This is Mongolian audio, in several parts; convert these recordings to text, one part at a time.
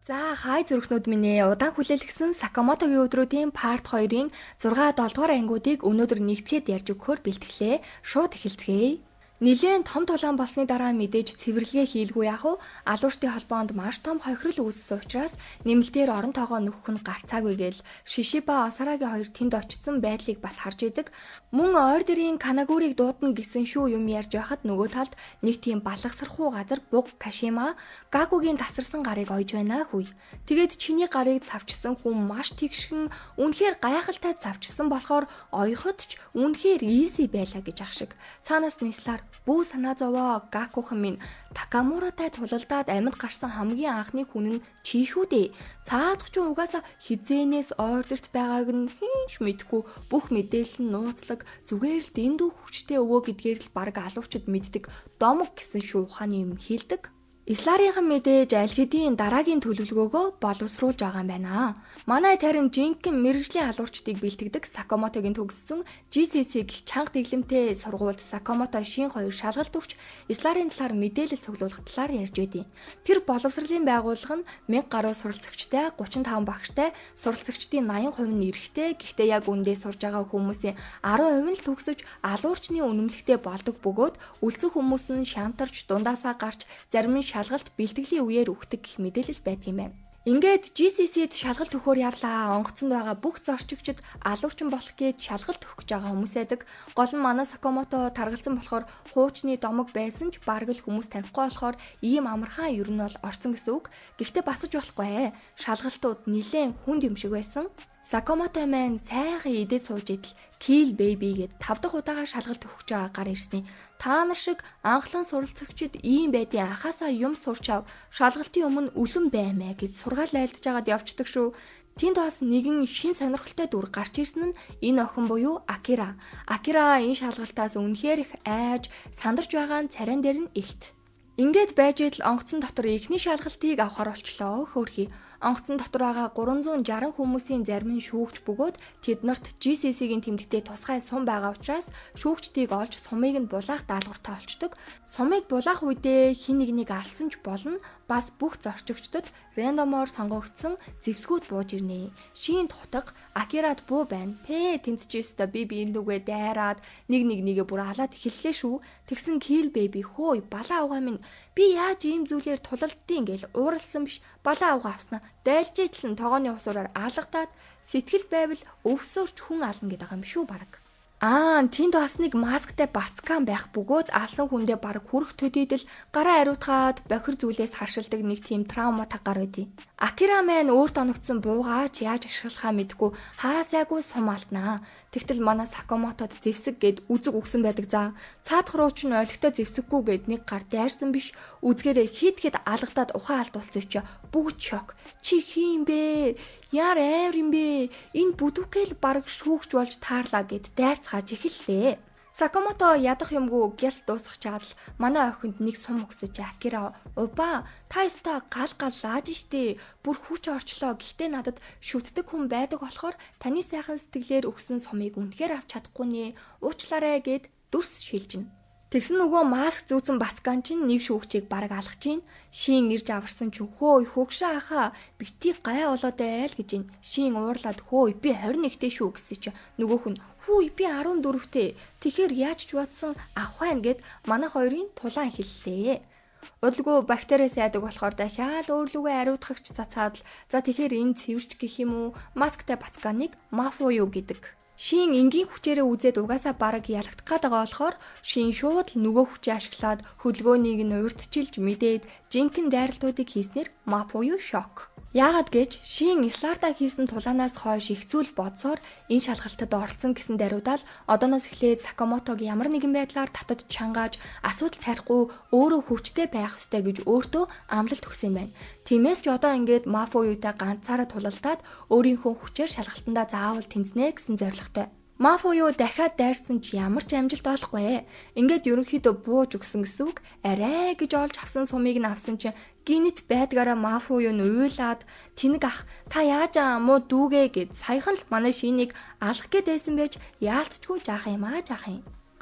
За хай зүрхнүүд минь ээ удаан хүлээлгсэн Сакамотогийн өдрүүдийн парт 2-ын 6 7 дугаар ангиудыг өнөөдөр нэгтгэхэд ярьж өгөхөөр бэлтгэлээ. Шууд эхэлцгээе. Нилийн том тулаан болсны дараа мэдээж цэвэрлэгээ хийлгүй яах вэ? Алуурчдын холбоонд маш том хохирол үүссэн учраас нэмэлтээр орон тоогоо нөхөх нь гарцаагүй гээл Шишиба Осарагийн хоёр тэнд очсон байдлыг бас харж идэг. Мөн ойр дэрийн Канагүрийг дуудана гэсэн шүү юм ярьж байхад нөгөө талд нэг тийм балгасархуу газар буг Кашима Гакугийн тасарсан гарыг ойж байна хүй. Тэгээд чиний гарыг цавчсан хүн маш тэгшхэн үнэхээр гайхалтай цавчсан болохоор ойхот ч үнэхээр easy байлаа гэж ах шиг. Цаанаас нислаар бүү санаа зовоо Гакухан минь Такамуратай тулалдаад амьд гарсан хамгийн анхны хүн нь чи шүү дээ. Цаадах ч угаасаа хизээнээс ойрдорт байгааг нь хинч мэдгүй бүх мэдээлэл нь нууцлаг зүгээр л дэндүү хүчтэй өвөө гэдгээр л баг алуурчид мэддэг домог гэсэн шүү ухааны юм хэлдэг. Исларийнхан мэдээж аль хэдийн дараагийн төлөвлөгөөгөө боловсруулж байгаа юм байна. Манай тарим жинхэнэ мэрэгжлийн алуурчдыг бэлтгэдэг Сакамотогийн төгссөн GCC гэх чанга дэглэмтэй сургуульд Сакамото шин хоёр шалгалт өгч Исларын талаар мэдээлэл цуглуулах талаар ярьж байдیں۔ Тэр боловсролын байгууллага нь 1000 гаруй суралцагчтай 35 багштай суралцагчдын 80% нь эрэгтэй гэхдээ яг үндэ сурж байгаа хүмүүсийн 10% нь л төгсөж алуурчны үнэмлэхтэй болдог бөгөөд үлцэн хүмүүс нь шантарч дундаасаа гарч зарим нь шалгалт бэлтгэлийн үеэр өгдөг гэх мэдээлэл байдаг юм байна. Ингээд GCC-д шалгалт өгөхөөр явлаа. Онгоцонд байгаа бүх зорчигчид алуурчин болох гээд шалгалт өгөх гэж байгаа хүмүүс байдаг. Гол нь манай Сакамото таргалсан болохоор хуучны домог байсан ч бараг л хүмүүс танихгүй болохоор ийм амархан ер нь бол орсон гэсэн үг. Гэхдээ басаж болохгүй ээ. Шалгалтууд нилээн хүнд юм шиг байсан. Сакамото маань сайхан идэж сууж идэл Kill Baby гэд 5 дахь удаагаар шалгалт өгч байгаа гар ирсэн. Та нар шиг анхлан суралцагчид ийм байдیں۔ Анхаасаа юм сурчав. Шалгалтын өмнө үлэн баймаа гэж сургаал айлдаж агаад явцдаг шүү. Тэнд бас нэгэн шин сонирхолтой дүр гарч ирсэн нь энэ охин буюу Акира. Акира энэ шалгалтаас үнэхээр их айж сандарч байгаа нь царайн дээр нь илт. Ингээд байж идэл онгоцон дотор ихний шалгалтыг авахар болчлоо хөөрхий. Онгоцон дотор байгаа 360 хүмүүсийн зарим нь шүүгч бөгөөд тэднэрт GCC-гийн тэмдэгтээ тусгай сум байгаа учраас шүүгчдийг олж сумыг нь булаах даалгавартай олчдөг. Сумыг булаах үедээ хин нэгнийг алсан ч болно. Бас бүх зорчигчдод рандомоор сонгогдсон зэвсгүүд бууж ирнэ. Шин тутаг Акирад буу байна. Тэнд ч өстө би лүгээ дайраад нэгээ бүр алаад эхэллээ шүү. Тэгсэн Kill Baby хөөе балаа авгаа минь би яаж ийм зүйлээр тулалддیں۔ Гэл ууралсан биш балаа авгаа авснаа. Дайлжээтлэн тогооны усураар алгадаад сэтгэл байвал өвсөөрч хүн ална гэдэг юм шүү бараг. Тэнд бас нэг масктай бацкан байх бөгөөд алсан хүндээ бараг хүрх төдийдэл гараа ариутгаад бохир зүйлээс харшилдаг нэг тийм травма таггаар байдیں۔ Акира маань өөрт оногдсон буугаач яаж ашиглахаа мэдгүй хаасайгүй сум алднаа. Тэгтэл манай Сакамотод зэвсэг гэд үзэг өгсөн байдаг за. Цаадах руу ч ойлгохтой зэвсэггүй гэд нэг гар дайрсан биш. Үзгээрээ хит алгадаад ухаан алдуулсан чи бүгд шок. Чи хийм бэ? Яар амар юм бэ? Энэ бүдүүкэл бараг шүүгч болж таарлаа гэд дайрцгааж эхэллээ. Сакамото ядах юмгүй гяс дуусах чадал манай охинд нэг сум өгсөж Акира "Уба, та яста гал галлааж штэ. Бүр хүч орчлоо. Гэхдээ надад шүтдэг хүн байдаг болохоор таны сайхан сэтгэлээр өгсөн сумыг үнэхээр авч чадахгүй нэ. Уучлаарай" гэд дүрс шилжинэ. Тэгсэн нөгөө маск зүүцэн бацкан чинь нэг шүүгчийг бараг алгаж чинь шин ирж аварсан ч хөөе хөгшөө ахаа бити гай болоодэй л гэж ин шин уурлаад хөөе би 21-тэй шүү гэсэн чи нөгөөх нь хөөе би 14-тэй тэгэхээр яаж ч бодсон авах байна гэд манай хоёрын тулаан хэллээ. Удалгүй бактери сайдаг болохоор дахиад өөрлөгөө ариутгагч цацаад л за тэгэхээр энэ цэвэрч гэх юм уу масктай бацканыг мафу юу гэдэг. Шин энгийн хүчээрээ үзээд угаасаа бараг ялагдах гээд байгаа болохоор шин шууд л нөгөө хүчээ ашиглаад хөдөлгөөнийг нь урьдчилж мэдээд жинхэнэ дайралтуудыг хийснээр мап буюу шок. Яагаад гэж шин Исларда хийсэн тулаанаас хойш их зүйл бодсоор энэ шалгалтад оролцсон гэсэн даруйдаал одооноос эхлээд Сакамотог ямар нэгэн байдлаар татад чангааж асуудал тарихгүй өөрөө хүчтэй байх ёстой гэж өөртөө амлалт өгсөн юм байна. Тиймээс ч одоо ингээд мафо юутай ганцаараа тулалдаад өөрийнхөө хүчээр шалгалтандаа заавал тэнцэнэ гэсэн зорилготой. Мафу юу дахиад дайрсан ч ямар ч амжилт олохгүй. Ингээд ерөнхийдөө бууж өгсөн гэсэн үг. Арай гэж олж авсан сумыг нь авсан чинь гинэт байдгаараа мафу юу нь уйлаад тэнэг ах та яаж муу дүүгээ гэд саяхан л манай шинийг алах гээд байсан байж яалтчгүй жаах юм аа жаах юм.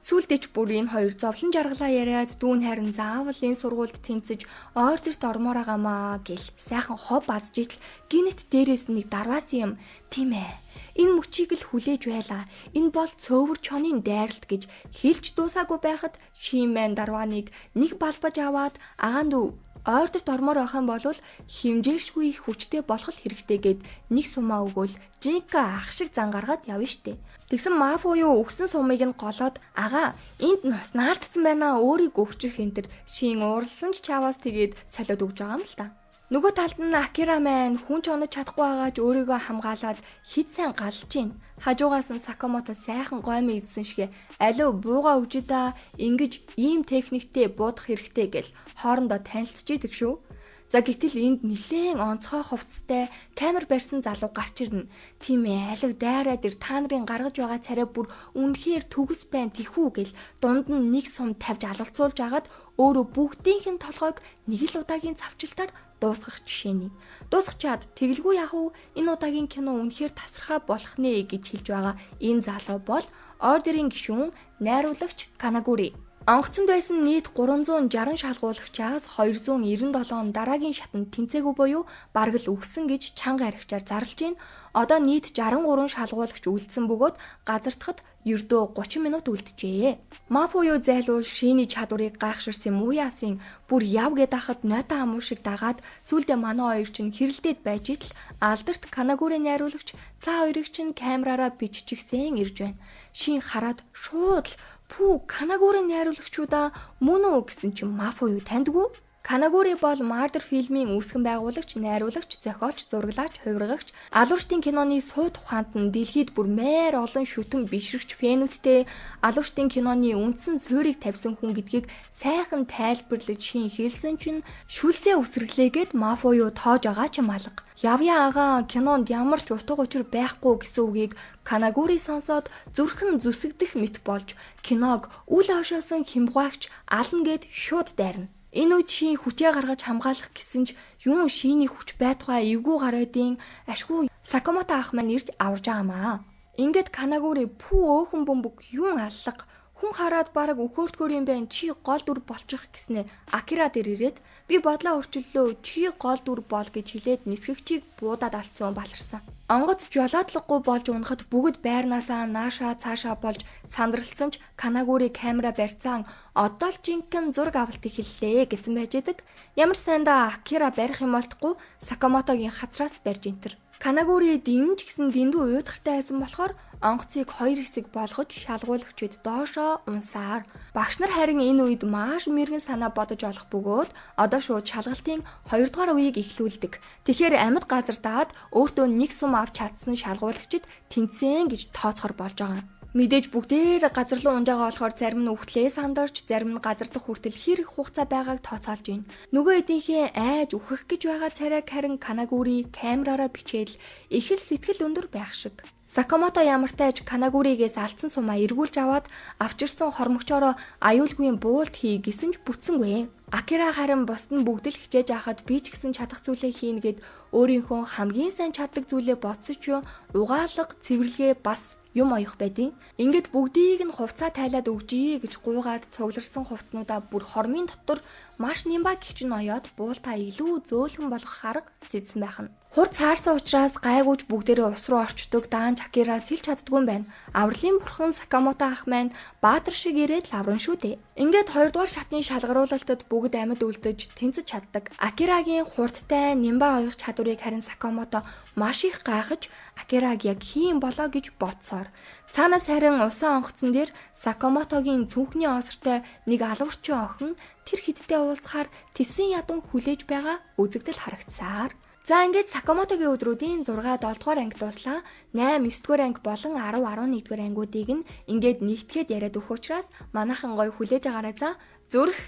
Сүүлдээ ч бүр энэ хоёр зовлон жаргалаа яриад дүүн харин заавал энэ сургуульд тэнцэж ордерт ормоор байгаамаа гэл сайхан хов базж итл гинэт дээрээс нэг дарваас юм тийм ээ. Энэ мөчийг л хүлээж байлаа. Энэ бол цөөвөр чонын дайралт гэж хэлж дуусаагүй байхад Шимэн дарвааныг нэг балбаж аваад агаан дүү ордерт ормоор байх юм бол химжээшгүй их хүчтэй болох хэрэгтэй гэд нэг сумаа өгөөл Жинка ах шиг зан гаргаад явна штэ. Тэгсэн маф уу өгсөн сумыг нь голоод агаа энд нус наалтсан байна өөрийг өгчих энэ төр шин уурлсан ч чаваас тэгээд солиод өгж байгаа юм л та. Нөгөө талд нь Акира маань хүн ч онож чадахгүй байгаач өөрийгөө хамгаалаад хит сайн галж гин. Хажуугаас нь Сакамото сайхан гоймоо идсэн шигэ алив бууга өгж да ингэж ийм техниктэй буудах хэрэгтэй гэл хоорондоо танилцж идэг шүү. За гэтэл энд нилээн онцгой хувцастай камер барьсан залуу гарч ирнэ. Тийм ээ алив дайраад ир та нарын гаргаж байгаа царай бүр үнэхээр төгс байн тэхүү гэл дунд нь нэг сум тавьж алалцуулж агаад өөрөө бүгдийнх нь толгойг нэг л удаагийн цавчилтаар дуусгах жишээний. Дуусгачаад тэгэлгүй яах вэ? Энэ удаагийн кино үнэхээр тасархаа болох нэ гэж хэлж байгаа энэ залуу бол ордерийн гишүүн найруулагч Канагури. Онгоцонд байсан нийт 360 шалгуулагчаас 297 дараагийн шатанд тэнцээгүй буюу бараг л үгсэн гэж чанга архичаар зарлж байна. Одоо нийт 63 шалгуулагч үлдсэн бөгөөд газартахад ердөө 30 минут үлджээ. Мапуюу зайлуул шиний чадварыг гайхширсан Муясын бүр яв гэд ахад нойтон амуу шиг дагаад сүлдээ манай хоёр чинь хэрэлдээд байж итл алдарт Канагури найруулагч цаа хоёрыг чинь камераараа биччихсэн ирж байна. Шин хараад шууд л пүү Канагури найруулагчудаа мөн үү гэсэн чинь Мапуюу таньдгүй. Канагури бол Murder фильмийн үүсгэн байгуулагч, найруулагч, зохиолч, зураглаач, хувиргагч, алуурштын киноны сууд ухаанд нь дэлхийд бүр мээр олон шүтэн бишрэгч фэнүүдтэй алуурштын киноны үндсэн суурийг тавьсан хүн гэдгийг сайхан тайлбарлаж шин хэлсэн чинь шүлсээ үсрэглээгээд Мапуюу тоож байгаа ч юм алга. Явья агаа кинонд ямар ч утга учир байхгүй гэсэн үгийг Канагури сонсоод зүрхэн зүсэгдэх мэт болж киног үл хашаасан хямгаагч ална гэд шууд дайрна. Энэ үед шин хүчээ гаргаж хамгаалах гэсэн ч юун шиний хүч байтугай эвгүй гараадын ашгүй Сакамото ах маань ирж аварж байгаамаа. Ингээд Канагури пүү өөхөн бөмбөг юун аллах хүн хараад бараг өхөөртгөр юм байна чи гол дүр болчих гэснэ Акира дээр ирээд би бодлоо өөрчлөлөө чи гол дүр бол гэж хэлээд нисгэгчийг буудаад алдсан баларсан. Онгоц жолоодлогогүй болж унахад бүгд байрнаасаа наашаа цаашаа болж сандралцсан ч Канагури камера барьцаан одоо л жинхэнэ зураг авалт эхэллээ гэсэн байж идэг. Ямар сайндаа Акира барих юм болтгүй Сакамотогийн хацраас барьж интэр. Канагури дэмж гисэн дэндүү уйдгартай байсан болохоор онгоцыг хоёр хэсэг болгож шалгуулагчид доошоо унсаар. Багш нар харин энэ үед маш мэрэгэн санаа бодож олох бөгөөд одоо шууд шалгалтын 2 дугаар үеийг эхлүүлдэг. Тэгэхээр амьд газар даад өөртөө нэг сум авч чадсан шалгуулагчид тэнцсэн гэж тооцохор болж байгаа. Мэдээж бүгдээр газар руу унж байгаа болохоор зарим нь өвтлээ сандарч, зарим нь газар дах хүртэл хэр их хугацаа байгааг тооцоолж байна. Нөгөө эднийхээ айж үхэх гэж байгаа царайг харин Канагури камераараа бичээл их л сэтгэл өндөр байх шиг. Сакамото ямартайж Канагуригээс алдсан сумаа эргүүлж аваад авчирсан хормогчороо аюулгүй буулт хий гэсэн ч бүтсэнгүй. Акира харин босд нь бүгд л хичээж ахад би ч гэсэн чадах зүйлээ хийнэ гэд өөрийнхөө хамгийн сайн чаддаг зүйлээ бодсоч юу угаалга, цэвэрлэгээ бас юм оёх байдیں۔ Ингээд бүгдийг нь хувцаа тайлаад өгжий гэж гуйгаад цугларсан хувцнуудаа бүр хормын дотор маш нимба гихчин оёод буултаа илүү зөөлхөн болгох арга сэдсэн байх нь. Хурд цаарсан учраас гайгууж бүгдээрээ ус руу орчдөг даанч Акира сэлж чаддгүй юм байна. Авралын бурхан Сакамото ах маань баатар шиг ирээд лаврын шүү дээ. Ингээд 2 дугаар шатны шалгаруулалтад бүгд амьд үлдэж тэнцэж чаддаг. Акирагийн хурдтай нимба оёх чадварыг харин Сакамото маш их гайхаж Акираг яг хийн болоо гэж бодсоор. Цаанаас харин усан онгоцон дээр Сакамотогийн цүнхний осортой нэг алуурчин охин тэр хидтэй уулзахаар тэсэн ядан хүлээж байгаа үзэгдэл харагдсаар. За ингээд Сакамотогийн өдрүүдийн 6, 7 дугаар анги дуслаа. 8, 9 дугаар анги болон 10, 11 дугаар ангиудыг нь ингээд нэгтгэхэд яриад өгөх учраас манайхан гоё хүлээж агаарай за. Зүрх